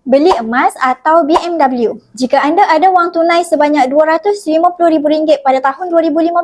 Beli emas atau BMW. Jika anda ada wang tunai sebanyak RM250,000 pada tahun 2015,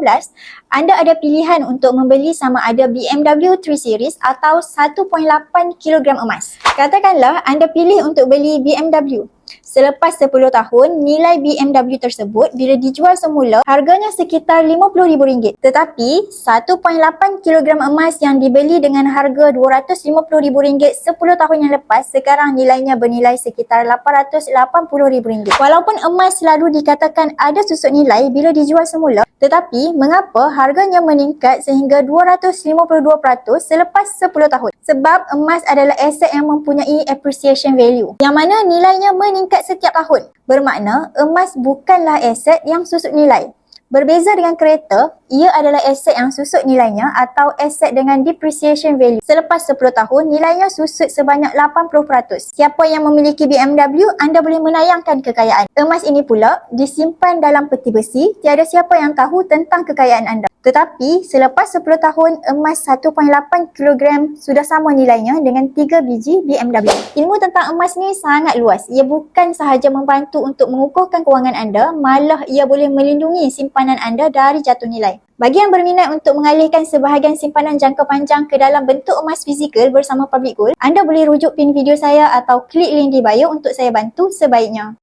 anda ada pilihan untuk membeli sama ada BMW 3 Series atau 1.8 kilogram emas. Katakanlah anda pilih untuk beli BMW. Selepas 10 tahun, nilai BMW tersebut bila dijual semula, harganya sekitar RM50,000. Tetapi, 1.8 kilogram emas yang dibeli dengan harga RM250,000 10 tahun yang lepas, sekarang nilainya bernilai sekitar RM880,000. Walaupun emas selalu dikatakan ada susut nilai bila dijual semula, tetapi mengapa harganya meningkat sehingga 252% selepas 10 tahun? Sebab emas adalah aset yang mempunyai appreciation value, yang mana nilainya meningkat setiap tahun. Bermakna emas bukanlah aset yang susut nilai. Berbeza dengan kereta, ia adalah aset yang susut nilainya atau aset dengan depreciation value. Selepas 10 tahun, nilainya susut sebanyak 80%. Siapa yang memiliki BMW, anda boleh menayangkan kekayaan. Emas ini pula disimpan dalam peti besi, tiada siapa yang tahu tentang kekayaan anda. Tetapi, selepas 10 tahun, emas 1.8 kilogram sudah sama nilainya dengan 3 biji BMW. Ilmu tentang emas ni sangat luas. Ia bukan sahaja membantu untuk mengukuhkan kewangan anda, malah ia boleh melindungi simpanan anda dari jatuh nilai. Bagi yang berminat untuk mengalihkan sebahagian simpanan jangka panjang ke dalam bentuk emas fizikal bersama Public Gold, anda boleh rujuk pin video saya atau klik link di bio untuk saya bantu sebaiknya.